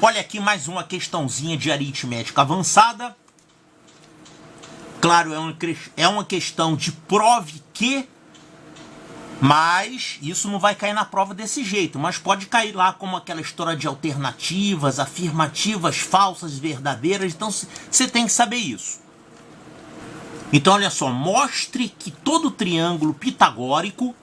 Olha aqui mais uma questãozinha de aritmética avançada. Claro, é uma questão de prove que, mas isso não vai cair na prova desse jeito, mas pode cair lá como aquela história de alternativas, afirmativas, falsas, verdadeiras, então você tem que saber isso. Então olha só, mostre que todo triângulo pitagórico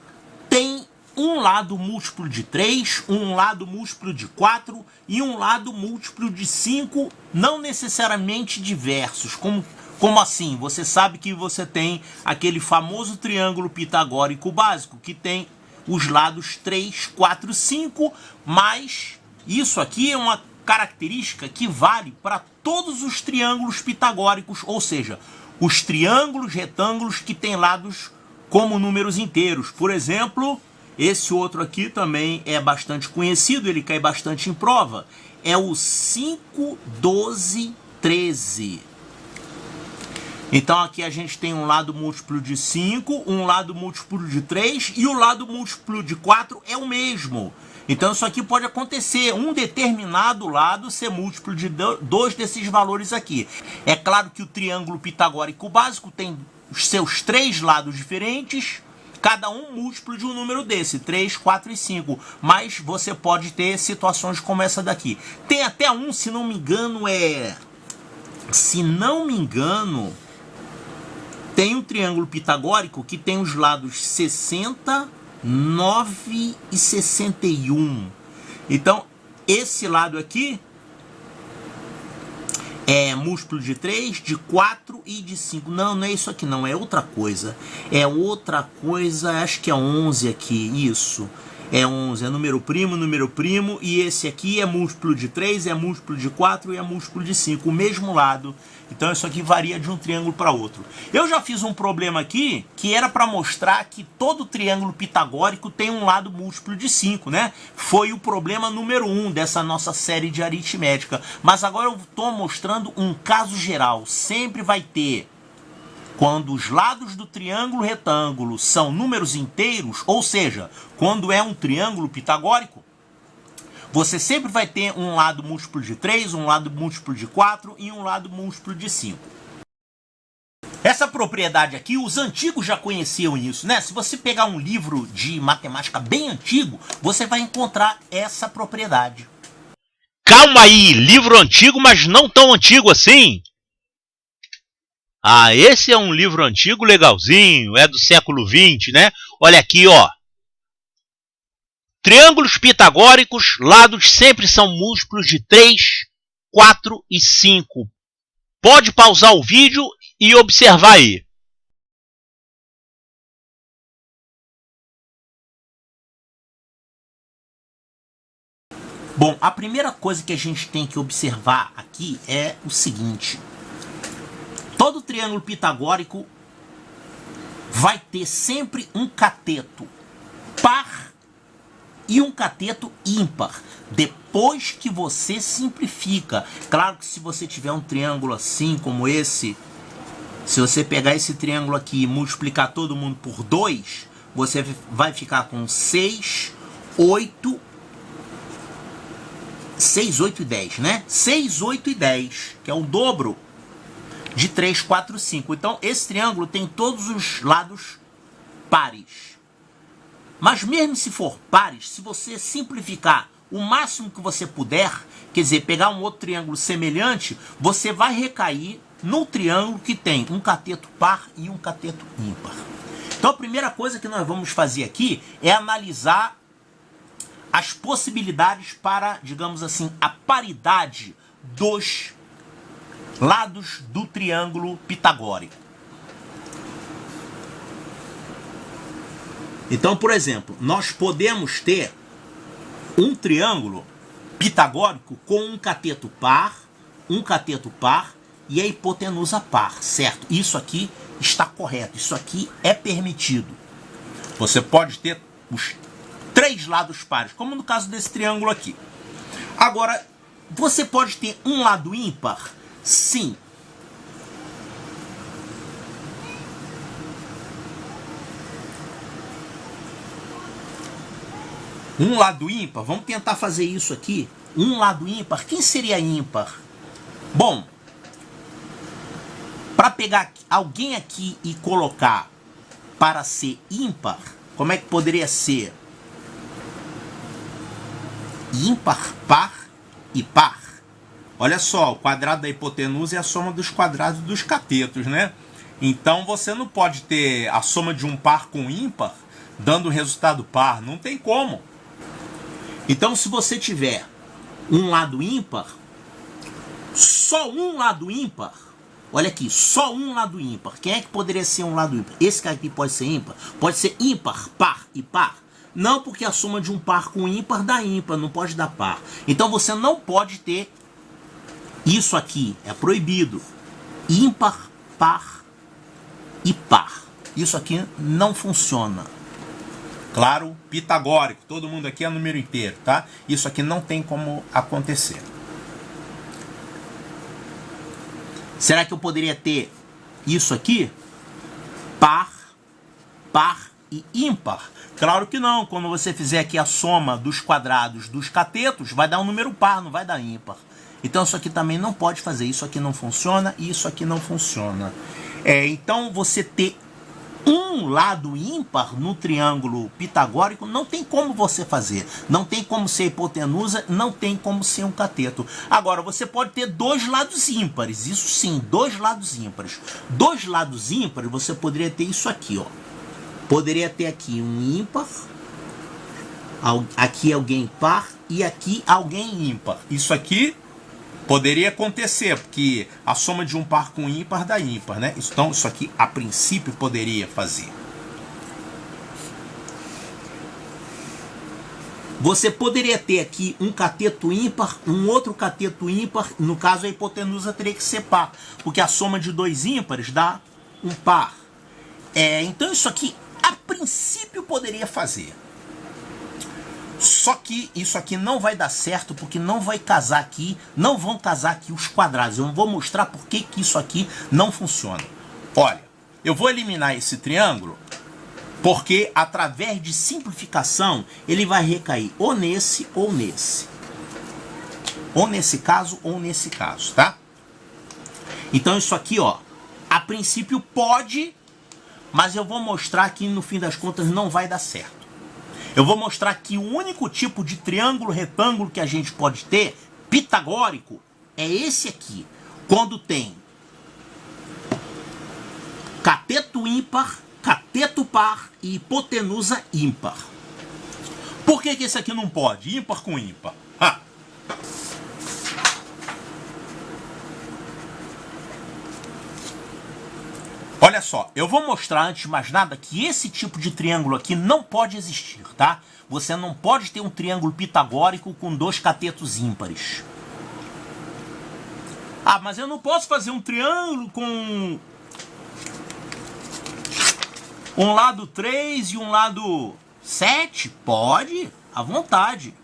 tem um lado múltiplo de 3, um lado múltiplo de 4 e um lado múltiplo de 5, não necessariamente diversos. Como assim? Você sabe que você tem aquele famoso triângulo pitagórico básico, que tem os lados 3, 4, 5, mas isso aqui é uma característica que vale para todos os triângulos pitagóricos, ou seja, os triângulos retângulos que têm lados como números inteiros. Por exemplo, esse outro aqui também é bastante conhecido, ele cai bastante em prova. É o 5, 12, 13. Então aqui a gente tem um lado múltiplo de 5, um lado múltiplo de 3 e o lado múltiplo de 4 é o mesmo. Então isso aqui pode acontecer, um determinado lado ser múltiplo de dois desses valores aqui. É claro que o triângulo pitagórico básico tem os seus 3 lados diferentes, cada um múltiplo de um número desse, 3, 4 e 5. Mas você pode ter situações como essa daqui. Tem até um, se não me engano, tem um triângulo pitagórico que tem os lados 60, 9 e 61. Então, esse lado aqui é múltiplo de 3, de 4 e de 5. Não, não é isso aqui não, é outra coisa. É outra coisa, acho que é 11 aqui, isso. É 11, é número primo, e esse aqui é múltiplo de 3, é múltiplo de 4 e é múltiplo de 5, o mesmo lado. Então isso aqui varia de um triângulo para outro. Eu já fiz um problema aqui que era para mostrar que todo triângulo pitagórico tem um lado múltiplo de 5, né? Foi o problema número 1 dessa nossa série de aritmética. Mas agora eu estou mostrando um caso geral. Sempre vai ter, quando os lados do triângulo retângulo são números inteiros, ou seja, quando é um triângulo pitagórico, você sempre vai ter um lado múltiplo de 3, um lado múltiplo de 4 e um lado múltiplo de 5. Essa propriedade aqui, os antigos já conheciam isso, né? Se você pegar um livro de matemática bem antigo, você vai encontrar essa propriedade. Calma aí, livro antigo, mas não tão antigo assim? Ah, esse é um livro antigo legalzinho, é do século XX, né? Olha aqui, ó. Triângulos pitagóricos, lados sempre são múltiplos de 3, 4 e 5. Pode pausar o vídeo e observar aí. Bom, a primeira coisa que a gente tem que observar aqui é o seguinte. Todo triângulo pitagórico vai ter sempre um cateto par e um cateto ímpar, depois que você simplifica. Claro que se você tiver um triângulo assim como esse, se você pegar esse triângulo aqui e multiplicar todo mundo por 2, você vai ficar com 6, 8 e 10, né? 6, 8 e 10, que é o dobro de 3, 4, 5. Então esse triângulo tem todos os lados pares. Mas mesmo se for pares, se você simplificar o máximo que você puder, quer dizer, pegar um outro triângulo semelhante, você vai recair no triângulo que tem um cateto par e um cateto ímpar. Então a primeira coisa que nós vamos fazer aqui é analisar as possibilidades para, digamos assim, a paridade dos lados do triângulo pitagórico. Então, por exemplo, nós podemos ter um triângulo pitagórico com um cateto par e a hipotenusa par, certo? Isso aqui está correto, isso aqui é permitido. Você pode ter os 3 lados pares, como no caso desse triângulo aqui. Agora, você pode ter um lado ímpar? Sim. Um lado ímpar, vamos tentar fazer isso aqui Um lado ímpar, quem seria ímpar? Bom, para pegar alguém aqui e colocar para ser ímpar, como é que poderia ser? Ímpar, par e par. Olha só, o quadrado da hipotenusa é a soma dos quadrados dos catetos, né? Então você não pode ter a soma de um par com ímpar dando resultado par, não tem como. Então se você tiver um lado ímpar, só um lado ímpar, olha aqui, só um lado ímpar. Quem é que poderia ser um lado ímpar? Esse cara aqui pode ser ímpar? Pode ser ímpar, par e par? Não, porque a soma de um par com ímpar dá ímpar, não pode dar par. Então você não pode ter isso aqui, é proibido. Ímpar, par e par. Isso aqui não funciona. Claro, pitagórico, todo mundo aqui é número inteiro, tá? Isso aqui não tem como acontecer. Será que eu poderia ter isso aqui? Par, par e ímpar? Claro que não. Quando você fizer aqui a soma dos quadrados dos catetos, vai dar um número par, não vai dar ímpar. Então isso aqui também não pode fazer. Isso aqui não funciona e isso aqui não funciona. Então você ter um lado ímpar no triângulo pitagórico não tem como você fazer. Não tem como ser hipotenusa, não tem como ser um cateto. Agora, você pode ter dois lados ímpares. Isso sim, dois lados ímpares. Dois lados ímpares, você poderia ter isso aqui, ó. Poderia ter aqui um ímpar, aqui alguém par e aqui alguém ímpar. Isso aqui poderia acontecer, porque a soma de um par com ímpar dá ímpar, né? Então, isso aqui, a princípio, poderia fazer. Você poderia ter aqui um cateto ímpar, um outro cateto ímpar. No caso, a hipotenusa teria que ser par, porque a soma de dois ímpares dá um par. Então, isso aqui, a princípio, poderia fazer. Só que isso aqui não vai dar certo, porque não vai casar aqui, não vão casar aqui os quadrados. Eu vou mostrar por que isso aqui não funciona. Olha, eu vou eliminar esse triângulo, porque através de simplificação, ele vai recair ou nesse ou nesse. Ou nesse caso ou nesse caso, tá? Então isso aqui, ó, a princípio pode, mas eu vou mostrar que no fim das contas não vai dar certo. Eu vou mostrar que o único tipo de triângulo retângulo que a gente pode ter, pitagórico, é esse aqui. Quando tem cateto ímpar, cateto par e hipotenusa ímpar. Por que esse aqui não pode? Ímpar com ímpar. Olha só, eu vou mostrar antes de mais nada que esse tipo de triângulo aqui não pode existir, tá? Você não pode ter um triângulo pitagórico com dois catetos ímpares. Ah, mas eu não posso fazer um triângulo com um lado 3 e um lado 7? Pode, à vontade.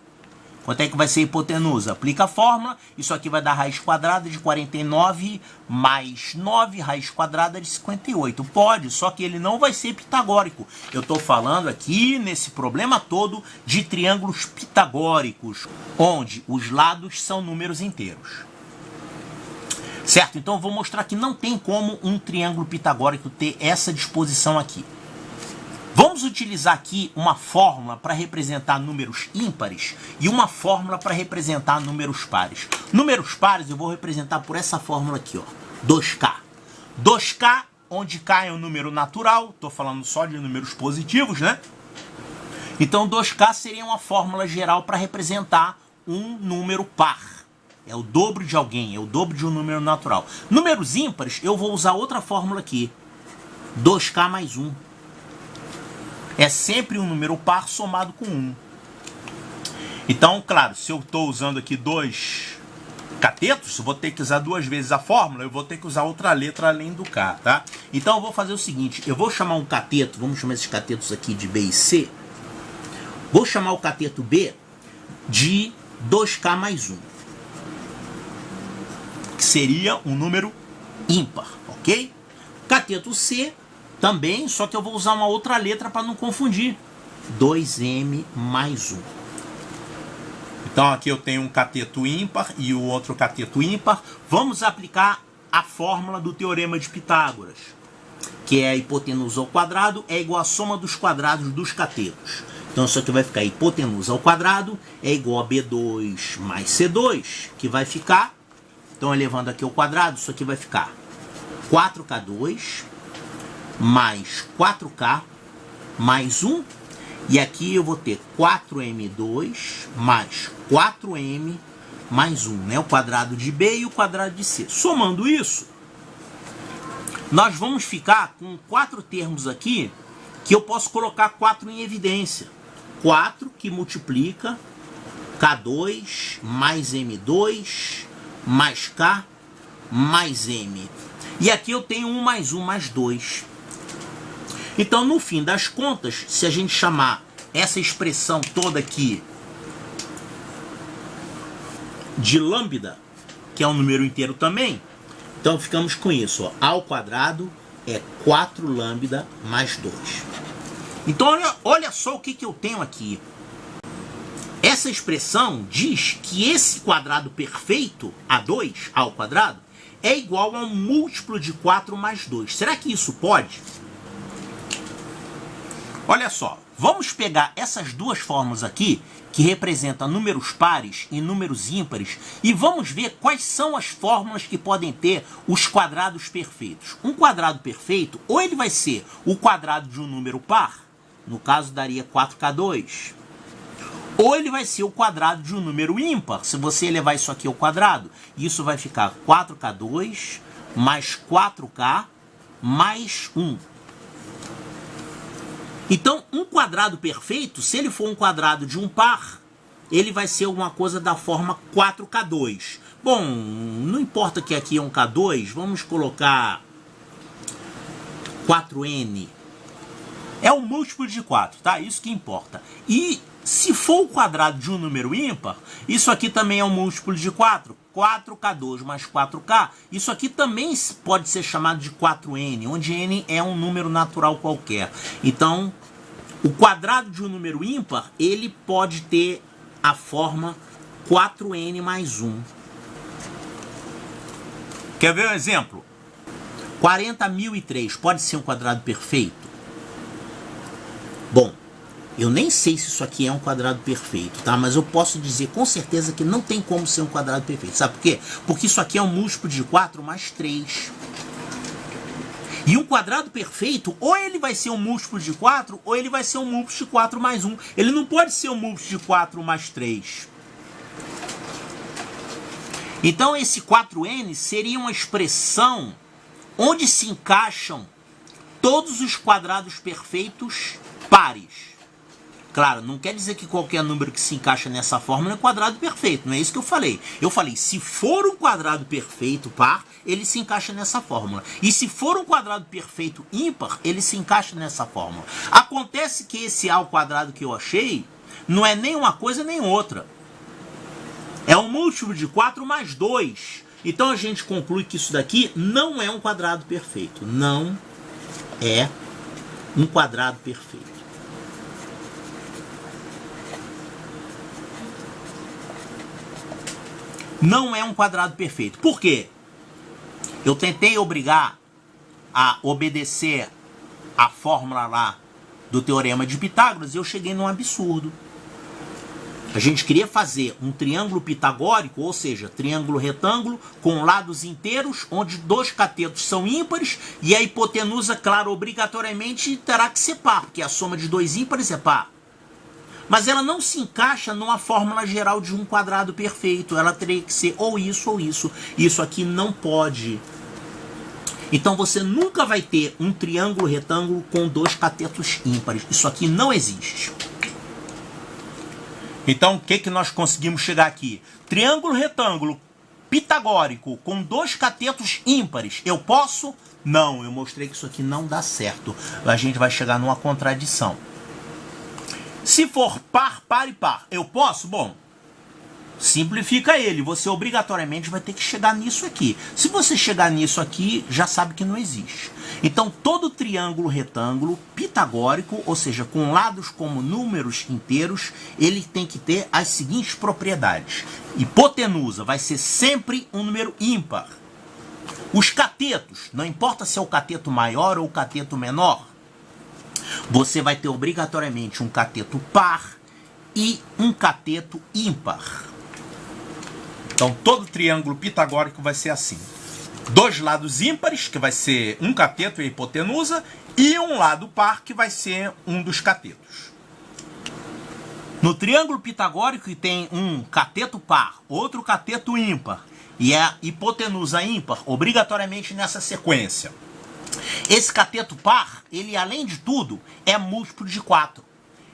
Quanto é que vai ser a hipotenusa? Aplica a fórmula, isso aqui vai dar raiz quadrada de 49 mais 9, raiz quadrada de 58. Pode, só que ele não vai ser pitagórico. Eu estou falando aqui, nesse problema todo, de triângulos pitagóricos, onde os lados são números inteiros. Certo? Então eu vou mostrar que não tem como um triângulo pitagórico ter essa disposição aqui. Vamos utilizar aqui uma fórmula para representar números ímpares e uma fórmula para representar números pares. Números pares eu vou representar por essa fórmula aqui, ó, 2K. 2K, onde K é um número natural, estou falando só de números positivos, né? Então 2K seria uma fórmula geral para representar um número par. É o dobro de alguém, é o dobro de um número natural. Números ímpares, eu vou usar outra fórmula aqui, 2K mais 1. É sempre um número par somado com 1. Então, claro, se eu estou usando aqui dois catetos, eu vou ter que usar duas vezes a fórmula, eu vou ter que usar outra letra além do K, tá? Então eu vou fazer o seguinte, eu vou chamar um cateto, vamos chamar esses catetos aqui de B e C. Vou chamar o cateto B de 2K mais 1. Que seria um número ímpar, ok? Cateto C também, só que eu vou usar uma outra letra para não confundir. 2M mais 1. Então aqui eu tenho um cateto ímpar e o outro cateto ímpar. Vamos aplicar a fórmula do Teorema de Pitágoras, que é a hipotenusa ao quadrado é igual à soma dos quadrados dos catetos. Então isso aqui vai ficar hipotenusa ao quadrado é igual a B2 mais C2, que vai ficar, então elevando aqui ao quadrado, isso aqui vai ficar 4K2 mais 4K mais 1. E aqui eu vou ter 4M2 mais 4M mais 1, né? O quadrado de B e o quadrado de C. Somando isso, nós vamos ficar com 4 termos aqui que eu posso colocar 4 em evidência. 4 que multiplica K2 mais M2 mais K mais M. E aqui eu tenho 1 mais 1 mais 2. Então, no fim das contas, se a gente chamar essa expressão toda aqui de lambda, que é um número inteiro também, então ficamos com isso, ó, a ao quadrado é 4 lambda mais 2. Então, olha só o que eu tenho aqui. Essa expressão diz que esse quadrado perfeito, A2, a ao quadrado, é igual a um múltiplo de 4 mais 2. Será que isso pode? Olha só, vamos pegar essas duas fórmulas aqui, que representam números pares e números ímpares, e vamos ver quais são as fórmulas que podem ter os quadrados perfeitos. Um quadrado perfeito, ou ele vai ser o quadrado de um número par, no caso daria 4K2, ou ele vai ser o quadrado de um número ímpar, se você elevar isso aqui ao quadrado, isso vai ficar 4K2 mais 4K mais 1. Então, um quadrado perfeito, se ele for um quadrado de um par, ele vai ser alguma coisa da forma 4K2. Bom, não importa que aqui é um K2, vamos colocar 4N. É um múltiplo de 4, tá? Isso que importa. E se for o quadrado de um número ímpar, isso aqui também é um múltiplo de 4. 4K2 mais 4K, isso aqui também pode ser chamado de 4N, onde N é um número natural qualquer. Então, o quadrado de um número ímpar, ele pode ter a forma 4N mais 1. Quer ver um exemplo? 40.003 pode ser um quadrado perfeito? Bom, eu nem sei se isso aqui é um quadrado perfeito, tá? Mas eu posso dizer com certeza que não tem como ser um quadrado perfeito. Sabe por quê? Porque isso aqui é um múltiplo de 4 mais 3. E um quadrado perfeito, ou ele vai ser um múltiplo de 4, ou ele vai ser um múltiplo de 4 mais 1. Ele não pode ser um múltiplo de 4 mais 3. Então esse 4n seria uma expressão onde se encaixam todos os quadrados perfeitos pares. Claro, não quer dizer que qualquer número que se encaixa nessa fórmula é quadrado perfeito, não é isso que eu falei. Eu falei, se for um quadrado perfeito par, ele se encaixa nessa fórmula. E se for um quadrado perfeito ímpar, ele se encaixa nessa fórmula. Acontece que esse A ao quadrado que eu achei, não é nem uma coisa nem outra. É um múltiplo de 4 mais 2. Então a gente conclui que isso daqui não é um quadrado perfeito. Não é um quadrado perfeito. Não é um quadrado perfeito. Por quê? Eu tentei obrigar a obedecer a fórmula lá do Teorema de Pitágoras e eu cheguei num absurdo. A gente queria fazer um triângulo pitagórico, ou seja, triângulo retângulo, com lados inteiros, onde 2 catetos são ímpares, e a hipotenusa, claro, obrigatoriamente terá que ser par, porque a soma de 2 ímpares é par. Mas ela não se encaixa numa fórmula geral de um quadrado perfeito. Ela teria que ser ou isso ou isso. Isso aqui não pode. Então você nunca vai ter um triângulo retângulo com 2 catetos ímpares. Isso aqui não existe. Então o que nós conseguimos chegar aqui? Triângulo retângulo pitagórico com 2 catetos ímpares. Eu posso? Não, eu mostrei que isso aqui não dá certo. A gente vai chegar numa contradição. Se for par, par e par, eu posso? Bom, Simplifica ele. Você obrigatoriamente vai ter que chegar nisso aqui. Se você chegar nisso aqui, já sabe que não existe. Então, todo triângulo retângulo pitagórico, ou seja, com lados como números inteiros, ele tem que ter as seguintes propriedades. Hipotenusa vai ser sempre um número ímpar. Os catetos, não importa se é o cateto maior ou o cateto menor, você vai ter obrigatoriamente um cateto par e um cateto ímpar. Então, todo triângulo pitagórico vai ser assim. Dois lados ímpares, que vai ser um cateto e a hipotenusa, e um lado par, que vai ser um dos catetos. No triângulo pitagórico tem um cateto par, outro cateto ímpar, e a hipotenusa ímpar, obrigatoriamente nessa sequência. Esse cateto par, ele além de tudo, é múltiplo de 4.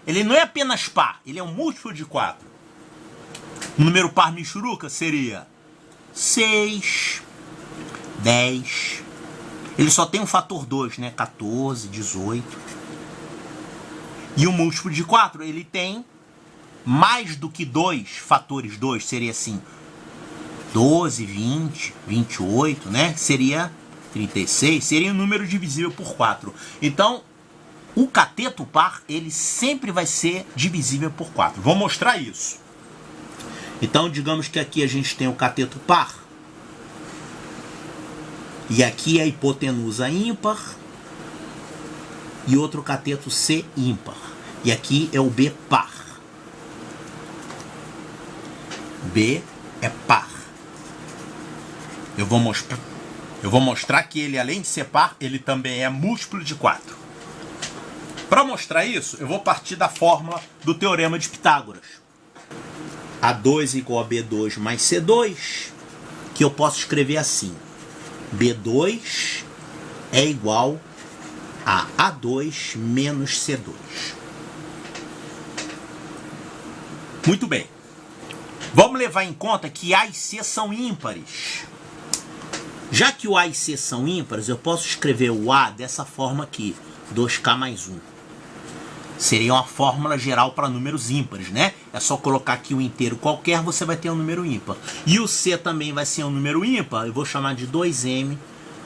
Ele não é apenas par, ele é um múltiplo de 4. O número par michuruca seria 6, 10. Ele só tem um fator 2, né? 14, 18. E o múltiplo de 4, ele tem mais do que 2 fatores 2. Seria assim, 12, 20, 28, né? Seria 36. Seria um número divisível por 4. Então, o cateto par, ele sempre vai ser divisível por 4. Vou mostrar isso. Então, digamos que aqui a gente tem o cateto par. E aqui é a hipotenusa ímpar. E outro cateto C ímpar. E aqui é o B par. B é par. Eu vou mostrar que ele, além de ser par, ele também é múltiplo de 4. Para mostrar isso, eu vou partir da fórmula do Teorema de Pitágoras. A2 igual a B2 mais C2, que eu posso escrever assim. B2 é igual a A2 menos C2. Muito bem. Vamos levar em conta que A e C são ímpares. Já que o A e C são ímpares, eu posso escrever o A dessa forma aqui. 2K mais 1. Seria uma fórmula geral para números ímpares, né? É só colocar aqui um inteiro qualquer, você vai ter um número ímpar. E o C também vai ser um número ímpar, eu vou chamar de 2M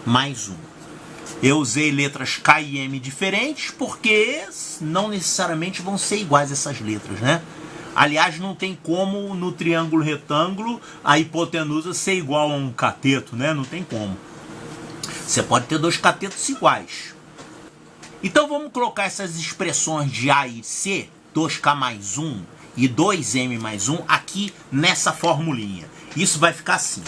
mais 1. Eu usei letras K e M diferentes, porque não necessariamente vão ser iguais essas letras, né? Aliás, não tem como no triângulo retângulo a hipotenusa ser igual a um cateto, né? Não tem como. Você pode ter dois catetos iguais. Então vamos colocar essas expressões de A e C, 2K mais 1 e 2M mais 1, aqui nessa formulinha. Isso vai ficar assim.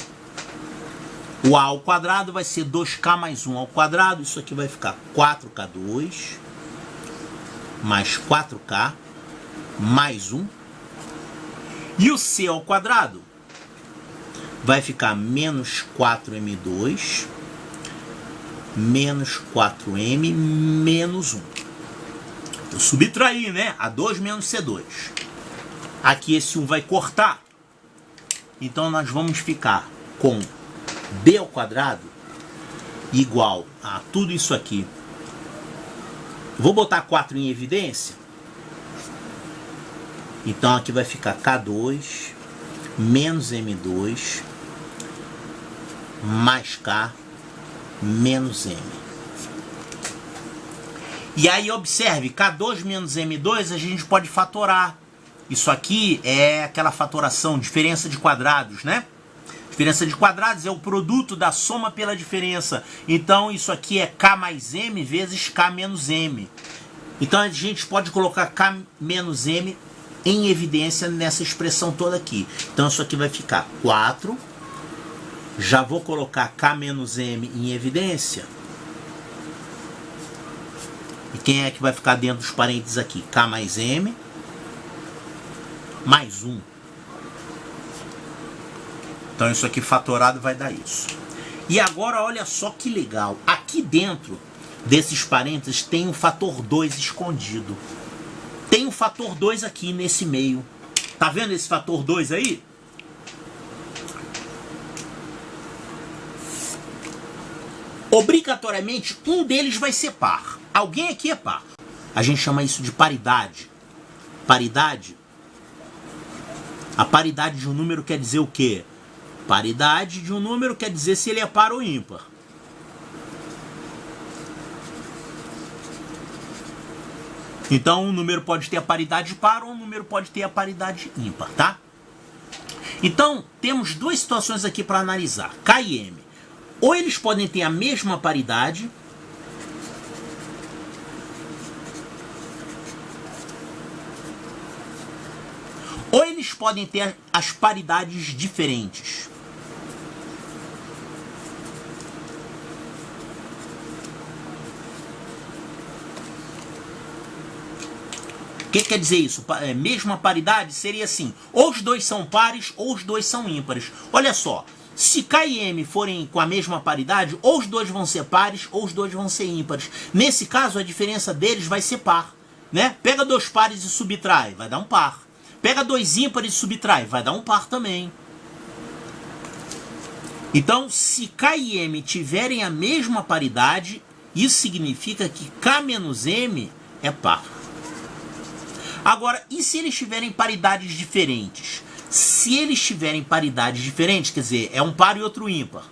O A ao quadrado vai ser 2K mais 1 ao quadrado. Isso aqui vai ficar 4K2 mais 4K mais 1. E o C ao quadrado vai ficar menos 4M2 menos 4M menos 1. Eu subtraí, né? A2 menos C2. Aqui esse 1 vai cortar. Então nós vamos ficar com B ao quadrado igual a tudo isso aqui. Vou botar 4 em evidência. Então aqui vai ficar K2 menos M2 mais K menos M. E aí observe, K2 menos M2 a gente pode fatorar. Isso aqui é aquela fatoração, diferença de quadrados, né? Diferença de quadrados é o produto da soma pela diferença. Então isso aqui é K mais M vezes K menos M. Então a gente pode colocar K menos M em evidência nessa expressão toda aqui. Então isso aqui vai ficar 4. Já vou colocar K menos M em evidência. E quem é que vai ficar dentro dos parênteses aqui? K mais M mais 1. Então isso aqui fatorado vai dar isso. E agora olha só que legal. Aqui dentro desses parênteses tem um fator 2 escondido. Tem um fator 2 aqui nesse meio. Tá vendo esse fator 2 aí? Obrigatoriamente, um deles vai ser par. Alguém aqui é par. A gente chama isso de paridade. Paridade A paridade de um número quer dizer o quê? Paridade de um número quer dizer se ele é par ou ímpar. Então, um número pode ter a paridade par ou um número pode ter a paridade ímpar, tá? Então, temos duas situações aqui para analisar, K e M. Ou eles podem ter a mesma paridade, ou eles podem ter as paridades diferentes. O que quer dizer isso? Mesma paridade seria assim, ou os dois são pares ou os dois são ímpares. Olha só, se K e M forem com a mesma paridade, ou os dois vão ser pares ou os dois vão ser ímpares. Nesse caso, a diferença deles vai ser par, né? Pega dois pares e subtrai, vai dar um par. Pega dois ímpares e subtrai, vai dar um par também. Então, se K e M tiverem a mesma paridade, isso significa que K menos M é par. Agora, e se eles tiverem paridades diferentes? Se eles tiverem paridades diferentes, quer dizer, é um par e outro ímpar.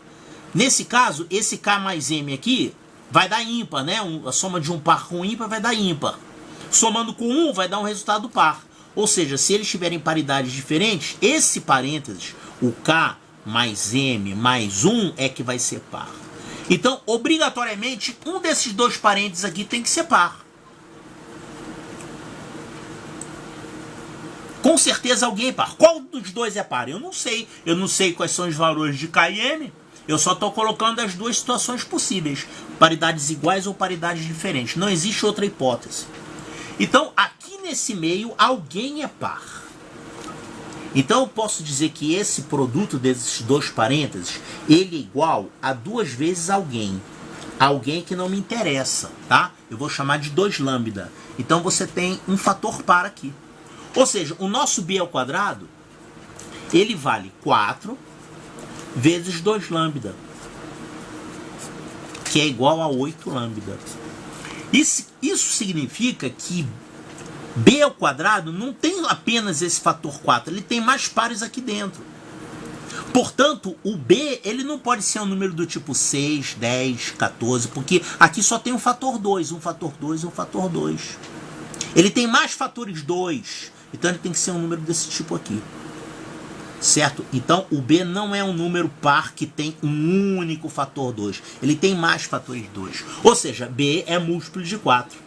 Nesse caso, esse K mais M aqui vai dar ímpar, né? A soma de um par com ímpar vai dar ímpar. Somando com 1 vai dar um resultado par. Ou seja, se eles tiverem paridades diferentes, esse parênteses, o K mais M mais 1 é que vai ser par. Então, obrigatoriamente, um desses dois parênteses aqui tem que ser par. Com certeza alguém é par. Qual dos dois é par? Eu não sei. Eu não sei quais são os valores de K e M. Eu só estou colocando as duas situações possíveis. Paridades iguais ou paridades diferentes. Não existe outra hipótese. Então, aqui nesse meio, alguém é par. Então, eu posso dizer que esse produto desses dois parênteses, ele é igual a duas vezes alguém. Alguém que não me interessa, tá? Eu vou chamar de 2 lambda. Então, você tem um fator par aqui. Ou seja, o nosso b ao quadrado, ele vale 4 vezes 2 lambda, que é igual a 8 lambda. Isso significa que b ao quadrado não tem apenas esse fator 4, ele tem mais pares aqui dentro. Portanto, o b ele não pode ser um número do tipo 6, 10, 14, porque aqui só tem um fator 2, um fator 2 e um fator 2. Ele tem mais fatores 2. Então ele tem que ser um número desse tipo aqui. Certo? Então o B não é um número par que tem um único fator 2. Ele tem mais fatores 2. Ou seja, B é múltiplo de 4.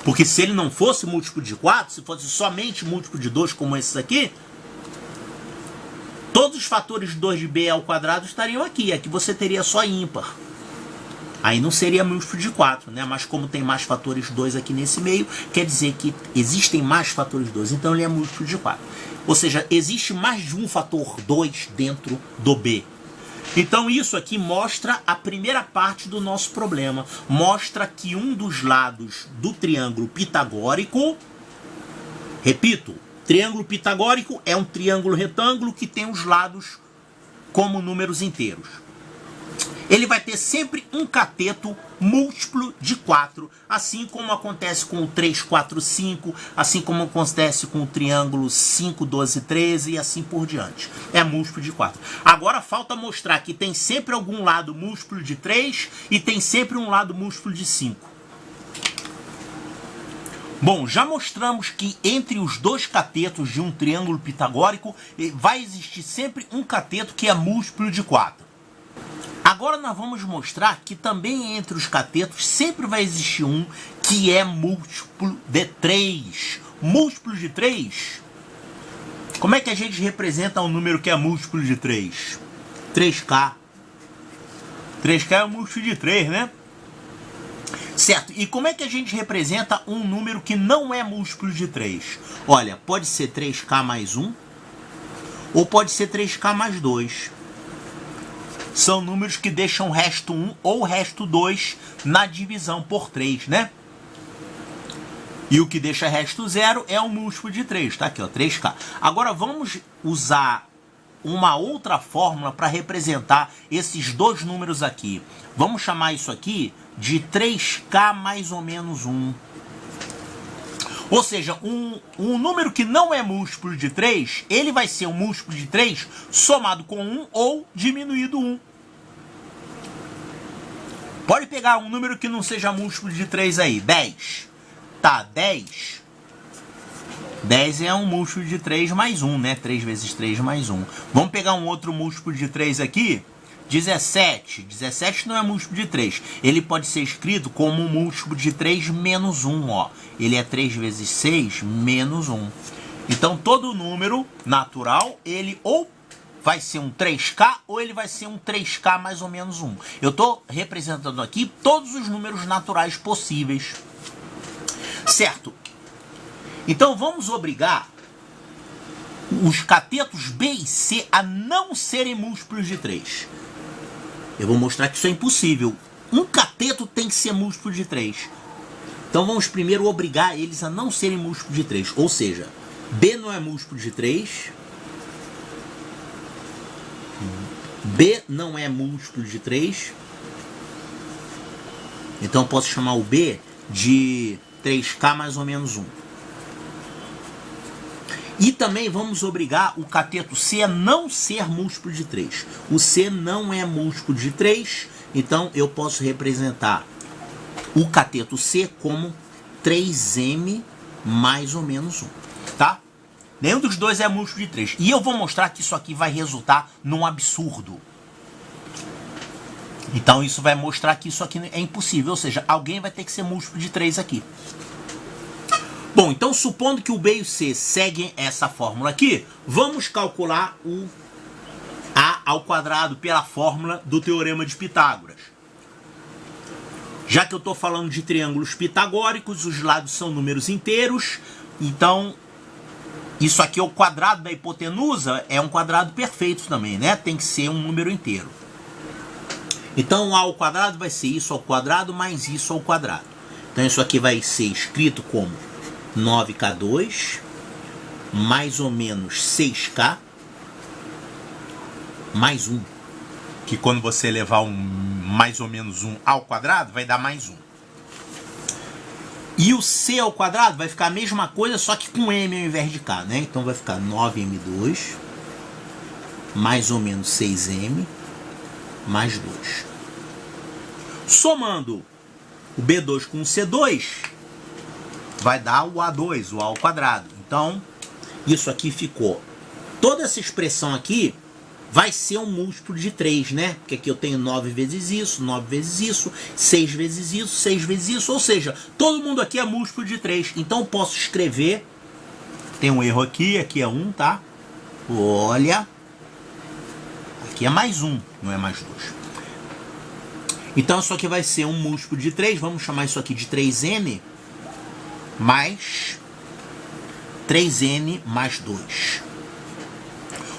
Porque se ele não fosse múltiplo de 4, se fosse somente múltiplo de 2 como esses aqui, todos os fatores 2 de B ao quadrado estariam aqui. Aqui você teria só ímpar. Aí não seria múltiplo de 4, né? Mas como tem mais fatores 2 aqui nesse meio, quer dizer que existem mais fatores 2. Então ele é múltiplo de 4. Ou seja, existe mais de um fator 2 dentro do B. Então isso aqui mostra a primeira parte do nosso problema. Mostra que um dos lados do triângulo pitagórico... Repito, triângulo pitagórico é um triângulo retângulo que tem os lados como números inteiros. Ele vai ter sempre um cateto múltiplo de 4, assim como acontece com o 3, 4, 5, assim como acontece com o triângulo 5, 12, 13 e assim por diante. É múltiplo de 4. Agora falta mostrar que tem sempre algum lado múltiplo de 3 e tem sempre um lado múltiplo de 5. Bom, já mostramos que entre os dois catetos de um triângulo pitagórico vai existir sempre um cateto que é múltiplo de 4. Agora nós vamos mostrar que também entre os catetos sempre vai existir um que é múltiplo de 3. Múltiplo de 3? Como é que a gente representa um número que é múltiplo de 3? 3K. 3K é um múltiplo de 3, né? Certo, e como é que a gente representa um número que não é múltiplo de 3? Olha, pode ser 3K mais 1 ou pode ser 3K mais 2. São números que deixam resto 1 ou resto 2 na divisão por 3, né? E o que deixa resto 0 é um múltiplo de 3, tá aqui, ó, 3K. Agora vamos usar uma outra fórmula para representar esses dois números aqui. Vamos chamar isso aqui de 3k mais ou menos 1. Ou seja, um número que não é múltiplo de 3, ele vai ser um múltiplo de 3 somado com 1 ou diminuído 1. Pode pegar um número que não seja múltiplo de 3 aí. 10. Tá, 10. 10 é um múltiplo de 3 mais 1, né? 3 vezes 3 mais 1. Vamos pegar um outro múltiplo de 3 aqui. 17. 17 não é múltiplo de 3. Ele pode ser escrito como um múltiplo de 3 menos 1, ó. Ele é 3 vezes 6 menos 1. Então, todo número natural, ele ou vai ser um 3K ou ele vai ser um 3K mais ou menos 1. Eu estou representando aqui todos os números naturais possíveis. Certo? Então, vamos obrigar os catetos B e C a não serem múltiplos de 3. Eu vou mostrar que isso é impossível. Um cateto tem que ser múltiplo de 3. Então vamos primeiro obrigar eles a não serem múltiplos de 3. Ou seja, B não é múltiplo de 3. B não é múltiplo de 3. Então eu posso chamar o B de 3K mais ou menos 1. E também vamos obrigar o cateto C a não ser múltiplo de 3. O C não é múltiplo de 3, então eu posso representar o cateto C como 3M mais ou menos 1. Tá? Nenhum dos dois é múltiplo de 3. E eu vou mostrar que isso aqui vai resultar num absurdo. Então isso vai mostrar que isso aqui é impossível. Ou seja, alguém vai ter que ser múltiplo de 3 aqui. Bom, então supondo que o B e o C seguem essa fórmula aqui, vamos calcular o A ao quadrado pela fórmula do Teorema de Pitágoras. Já que eu estou falando de triângulos pitagóricos, os lados são números inteiros, então isso aqui é o quadrado da hipotenusa, é um quadrado perfeito também, né? Tem que ser um número inteiro. Então A ao quadrado vai ser isso ao quadrado mais isso ao quadrado. Então isso aqui vai ser escrito como 9K2 mais ou menos 6K mais 1. Que quando você levar um mais ou menos 1 ao quadrado, vai dar mais 1. E o C ao quadrado vai ficar a mesma coisa, só que com M ao invés de K, né? Então vai ficar 9M2 mais ou menos 6M mais 2. Somando o B2 com o C2, vai dar o A2, o A ao quadrado. Então, isso aqui ficou. Toda essa expressão aqui vai ser um múltiplo de 3, né? Porque aqui eu tenho 9 vezes isso, 9 vezes isso, 6 vezes isso, 6 vezes isso. Ou seja, todo mundo aqui é múltiplo de 3. Então eu posso escrever. Tem um erro aqui é 1, tá? Olha. Aqui é mais 1, não é mais 2. Então isso aqui vai ser um múltiplo de 3. Vamos chamar isso aqui de 3n mais 3n mais 2.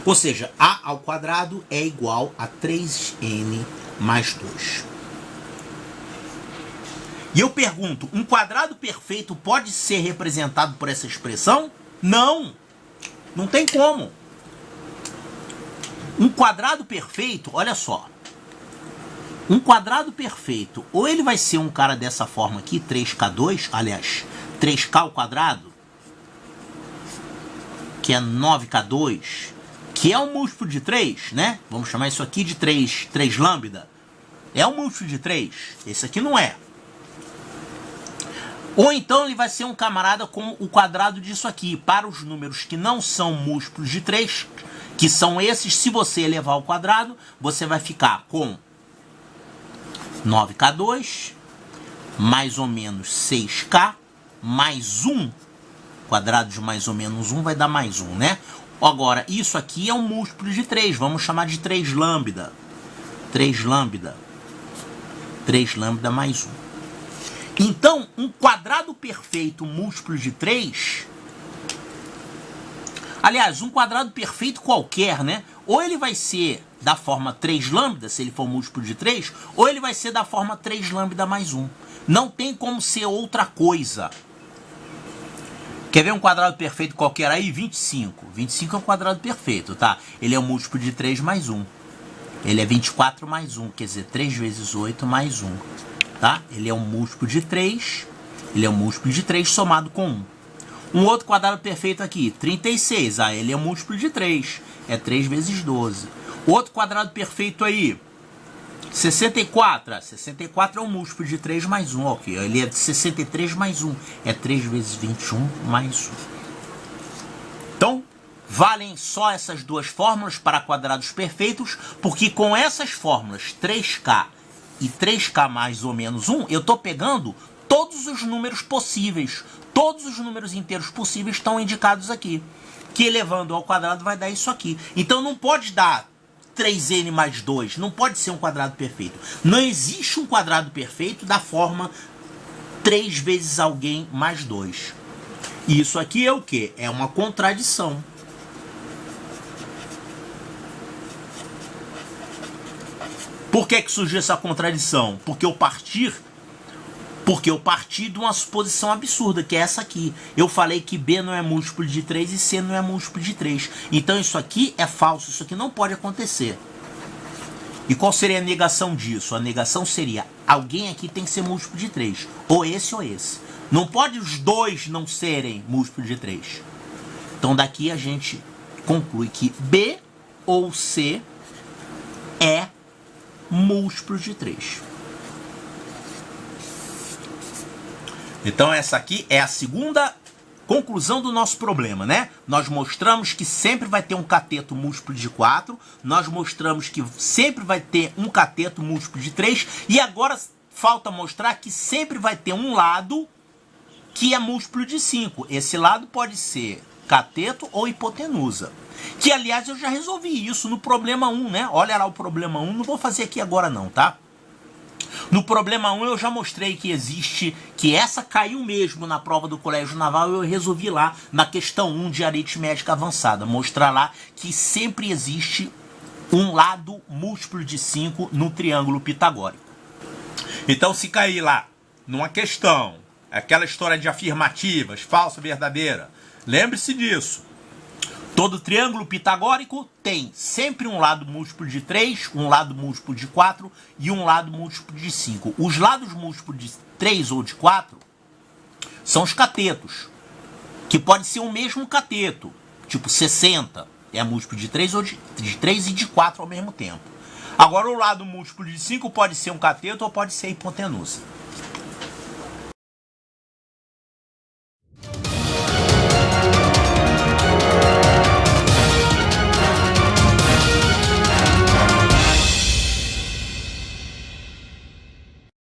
Ou seja, A ao quadrado é igual a 3n mais 2. E eu pergunto, um quadrado perfeito pode ser representado por essa expressão? Não! Não tem como. Um quadrado perfeito, olha só. Um quadrado perfeito, ou ele vai ser um cara dessa forma aqui, 3K2, aliás, 3K ao quadrado, que é 9K2, que é um múltiplo de 3, né? Vamos chamar isso aqui de 3 lambda. É um múltiplo de 3. Esse aqui não é. Ou então ele vai ser um camarada com o quadrado disso aqui. Para os números que não são múltiplos de 3, que são esses, se você elevar ao quadrado, você vai ficar com 9K2, mais ou menos 6K, mais 1. Quadrado de mais ou menos 1 vai dar mais 1, né? Agora, isso aqui é um múltiplo de 3. Vamos chamar de 3 lambda. 3 lambda. 3 lambda mais 1. Então, um quadrado perfeito múltiplo de 3... Aliás, um quadrado perfeito qualquer, né? Ou ele vai ser da forma 3 lambda, se ele for múltiplo de 3, ou ele vai ser da forma 3 lambda mais 1. Não tem como ser outra coisa. Quer ver um quadrado perfeito qualquer aí? 25. 25 é um quadrado perfeito, tá? Ele é um múltiplo de 3 mais 1. Ele é 24 mais 1, quer dizer, 3 vezes 8 mais 1. tá? Ele é um múltiplo de 3, ele é um múltiplo de 3 somado com 1. Um outro quadrado perfeito aqui, 36, ele é um múltiplo de 3, é 3 vezes 12. Outro quadrado perfeito aí, 64, 64 é um múltiplo de 3 mais 1, ok, ele é de 63 mais 1, é 3 vezes 21 mais 1. Então, valem só essas duas fórmulas para quadrados perfeitos, porque com essas fórmulas 3k e 3k mais ou menos 1, eu estou pegando todos os números possíveis, todos os números inteiros possíveis estão indicados aqui, que elevando ao quadrado vai dar isso aqui. Então não pode dar 3n mais 2, não pode ser um quadrado perfeito. Não existe um quadrado perfeito da forma 3 vezes alguém mais 2. Isso aqui é o quê? É uma contradição. Por que surgiu essa contradição? Porque eu parti de uma suposição absurda, que é essa aqui. Eu falei que B não é múltiplo de 3 e C não é múltiplo de 3. Então isso aqui é falso, isso aqui não pode acontecer. E qual seria a negação disso? A negação seria, alguém aqui tem que ser múltiplo de 3. Ou esse ou esse. Não pode os dois não serem múltiplo de 3. Então daqui a gente conclui que B ou C é múltiplo de 3. Então essa aqui é a segunda conclusão do nosso problema, né? Nós mostramos que sempre vai ter um cateto múltiplo de 4, nós mostramos que sempre vai ter um cateto múltiplo de 3, e agora falta mostrar que sempre vai ter um lado que é múltiplo de 5. Esse lado pode ser cateto ou hipotenusa. Que, aliás, eu já resolvi isso no problema 1, né? Olha lá o problema 1, não vou fazer aqui agora não, tá? No problema 1 eu já mostrei que existe, que essa caiu mesmo na prova do Colégio Naval, eu resolvi lá na questão 1 de aritmética avançada, mostrar lá que sempre existe um lado múltiplo de 5 no triângulo pitagórico. Então se cair lá numa questão, aquela história de afirmativas, falsa, verdadeira, lembre-se disso. Todo triângulo pitagórico tem sempre um lado múltiplo de 3, um lado múltiplo de 4 e um lado múltiplo de 5. Os lados múltiplos de 3 ou de 4 são os catetos, que pode ser o mesmo cateto, tipo 60, é múltiplo de 3 ou de 3 e de 4 ao mesmo tempo. Agora o lado múltiplo de 5 pode ser um cateto ou pode ser hipotenusa.